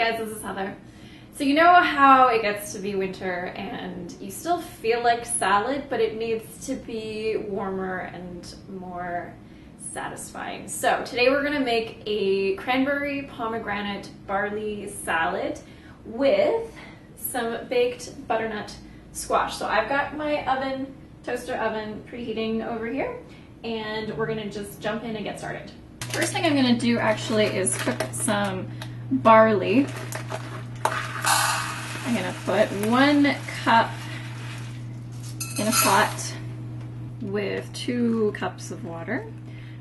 guys, this is Heather. So you know how it gets to be winter and you still feel like salad, but it needs to be warmer and more satisfying. So today we're gonna make a cranberry pomegranate barley salad with some baked butternut squash. So I've got my oven, toaster oven, preheating over here, and we're gonna just jump in and get started. First thing I'm gonna do actually is cook some barley. I'm gonna put 1 cup in a pot with 2 cups of water.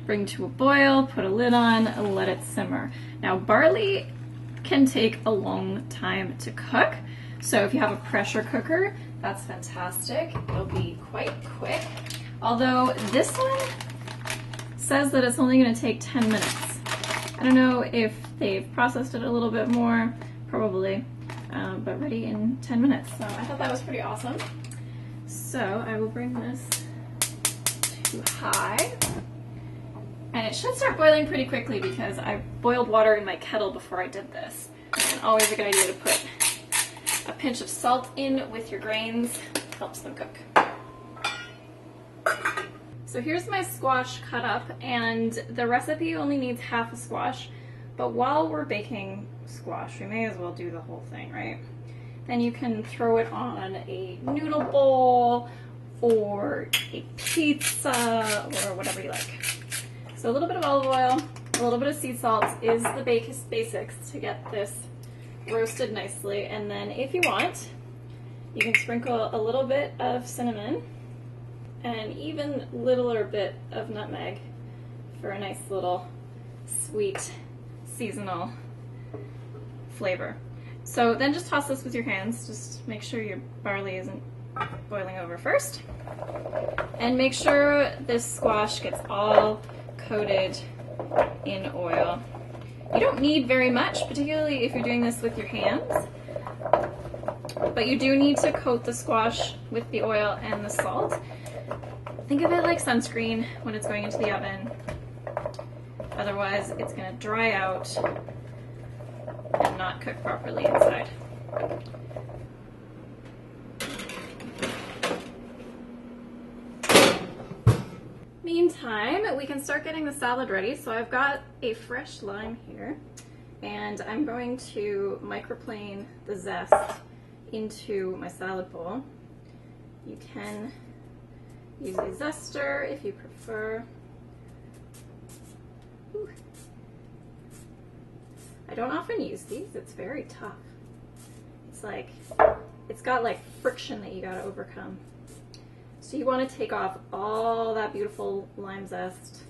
Bring to a boil, put a lid on, let it simmer. Now barley can take a long time to cook, so if you have a pressure cooker, that's fantastic. It'll be quite quick. Although this one says that it's only gonna take 10 minutes. I don't know if they've processed it a little bit more, probably, but ready in 10 minutes. So I thought that was pretty awesome. So I will bring this to high. And it should start boiling pretty quickly because I boiled water in my kettle before I did this. And always a good idea to put a pinch of salt in with your grains. Helps them cook. So here's my squash cut up, and the recipe only needs half a squash. But while we're baking squash, we may as well do the whole thing, right? Then you can throw it on a noodle bowl or a pizza or whatever you like. So a little bit of olive oil, a little bit of sea salt is the basics to get this roasted nicely. And then if you want, you can sprinkle a little bit of cinnamon and even littler bit of nutmeg for a nice little sweet seasonal flavor. So then just toss this with your hands. Just make sure your barley isn't boiling over first. And make sure this squash gets all coated in oil. You don't need very much, particularly if you're doing this with your hands, but you do need to coat the squash with the oil and the salt. Think of it like sunscreen when it's going into the oven. Otherwise, it's going to dry out and not cook properly inside. Meantime, we can start getting the salad ready. So I've got a fresh lime here, and I'm going to microplane the zest into my salad bowl. You can use a zester if you prefer. Ooh. I don't often use these, it's very tough. It's got like friction that you gotta overcome. So you want to take off all that beautiful lime zest.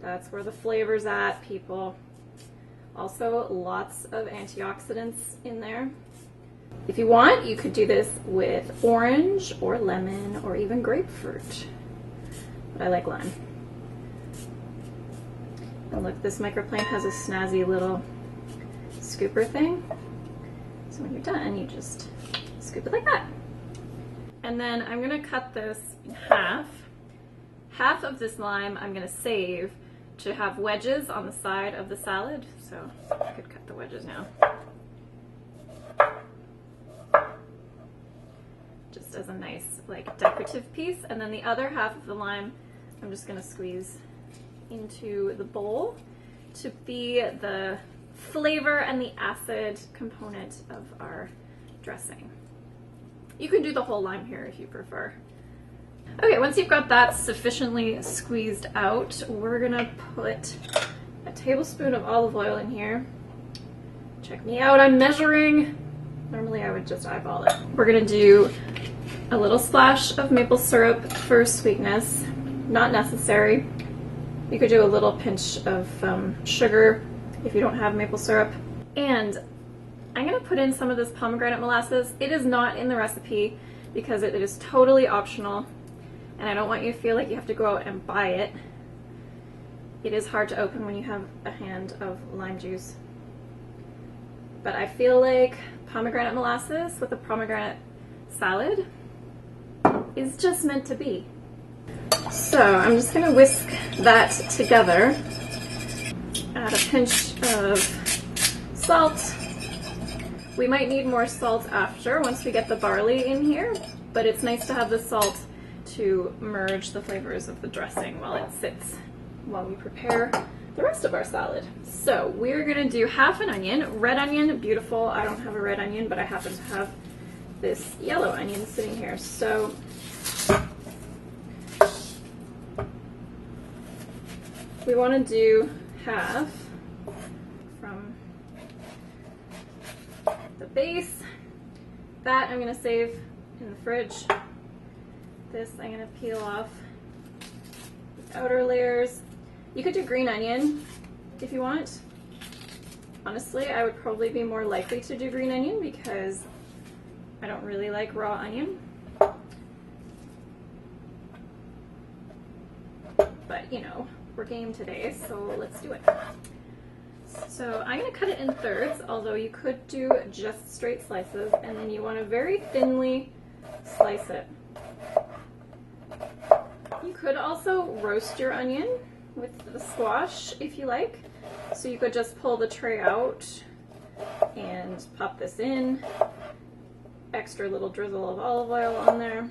That's where the flavor's at, people. Also, lots of antioxidants in there. If you want, you could do this with orange or lemon or even grapefruit. But I like lime. And look, this microplane has a snazzy little scooper thing. So when you're done, you just scoop it like that. And then I'm gonna cut this in half. Half of this lime I'm gonna save to have wedges on the side of the salad. So I could cut the wedges now. Just as a nice like decorative piece. And then the other half of the lime I'm just gonna squeeze into the bowl to be the flavor and the acid component of our dressing. You can do the whole lime here if you prefer. Okay, once you've got that sufficiently squeezed out, we're gonna put a tablespoon of olive oil in here. Check me out, I'm measuring. Normally I would just eyeball it. We're gonna do a little splash of maple syrup for sweetness. Not necessary. You could do a little pinch of sugar if you don't have maple syrup. And I'm gonna put in some of this pomegranate molasses. It is not in the recipe because it is totally optional, and I don't want you to feel like you have to go out and buy it. It is hard to open when you have a hand of lime juice. But I feel like pomegranate molasses with a pomegranate salad is just meant to be. So I'm just gonna whisk that together. Add a pinch of salt We might need more salt after, once we get the barley in here, but it's nice to have the salt to merge the flavors of the dressing while it sits, while we prepare the rest of our salad. So we're gonna do half an onion, red onion, beautiful. I don't have a red onion, but I happen to have this yellow onion sitting here. So we wanna do half from the base. That I'm gonna save in the fridge. This I'm gonna peel off the outer layers. You could do green onion if you want. Honestly, I would probably be more likely to do green onion because I don't really like raw onion. But you know, we're game today, so let's do it. So I'm gonna cut it in thirds, although you could do just straight slices, and then you wanna very thinly slice it. You could also roast your onion with the squash if you like. So you could just pull the tray out and pop this in, extra little drizzle of olive oil on there,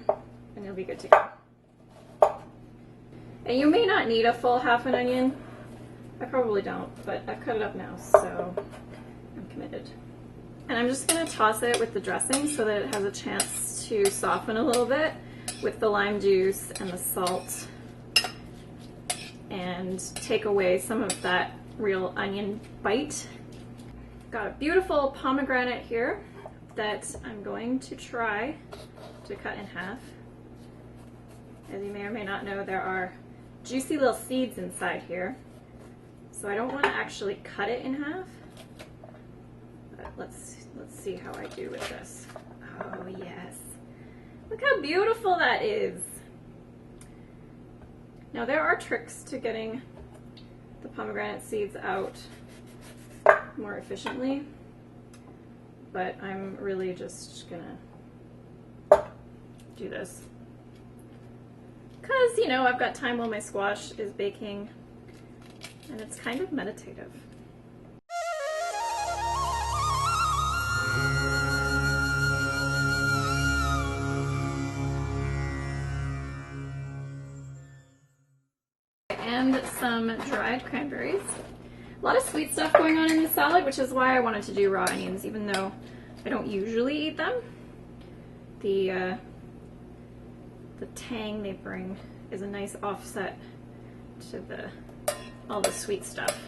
and you'll be good to go. And you may not need a full half an onion. I probably don't, but I've cut it up now, so I'm committed. And I'm just gonna toss it with the dressing so that it has a chance to soften a little bit with the lime juice and the salt, and take away some of that real onion bite. Got a beautiful pomegranate here that I'm going to try to cut in half. As you may or may not know, there are juicy little seeds inside here, so I don't want to actually cut it in half. But let's see how I do with this. Oh yes, look how beautiful that is. Now there are tricks to getting the pomegranate seeds out more efficiently, but I'm really just gonna do this because, you know, I've got time while my squash is baking and it's kind of meditative. And some dried cranberries. A lot of sweet stuff going on in the salad, which is why I wanted to do raw onions, even though I don't usually eat them. The tang they bring is a nice offset to all the sweet stuff.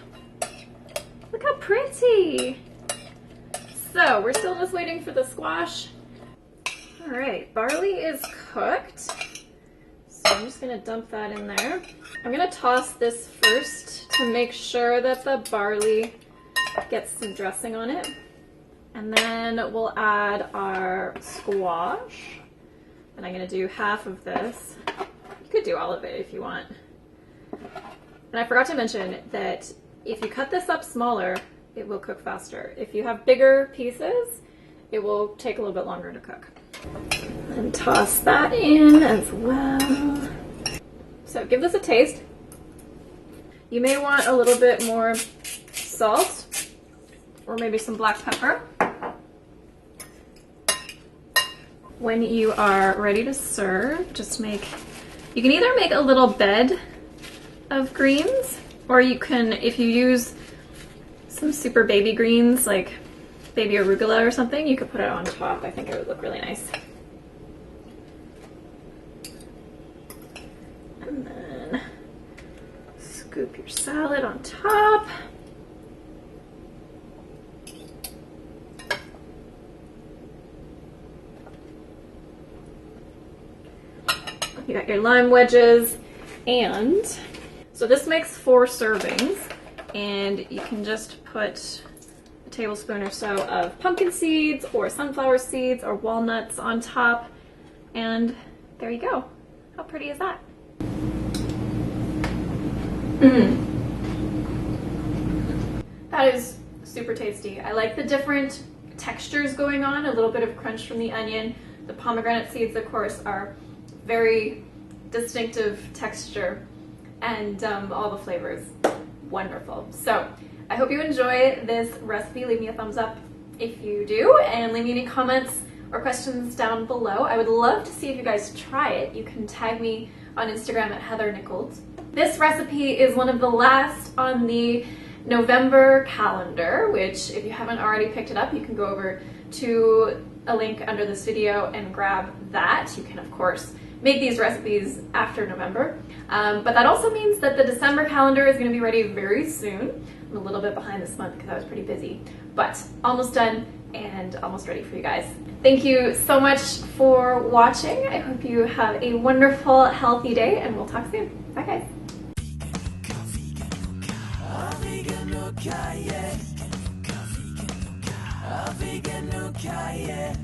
Look how pretty! So we're still just waiting for the squash. All right, barley is cooked. So I'm just gonna dump that in there. I'm gonna toss this first to make sure that the barley gets some dressing on it. And then we'll add our squash. And I'm gonna do half of this. You could do all of it if you want. And I forgot to mention that if you cut this up smaller, it will cook faster. If you have bigger pieces, it will take a little bit longer to cook. And toss that in as well. So give this a taste. You may want a little bit more salt or maybe some black pepper. When you are ready to serve, just you can either make a little bed of greens, or you can, if you use some super baby greens like baby arugula or something, you could put it on top. I think it would look really nice. And then scoop your salad on top. You got your lime wedges, and so this makes 4 servings, and you can just put a tablespoon or so of pumpkin seeds or sunflower seeds or walnuts on top, and there you go. How pretty is that? That is super tasty. I like the different textures going on, a little bit of crunch from the onion. The pomegranate seeds, of course, are very distinctive texture, and all the flavors, wonderful. So I hope you enjoy this recipe. Leave me a thumbs up if you do, and leave me any comments or questions down below. I would love to see if you guys try it. You can tag me on Instagram at Heather Nichols. This recipe is one of the last on the November calendar, which if you haven't already picked it up, you can go over to a link under this video and grab that. You can, of course, make these recipes after November. But that also means that the December calendar is going to be ready very soon. I'm a little bit behind this month because I was pretty busy, but almost done and almost ready for you guys. Thank you so much for watching. I hope you have a wonderful, healthy day, and we'll talk soon. Bye, guys. Veganook, yeah.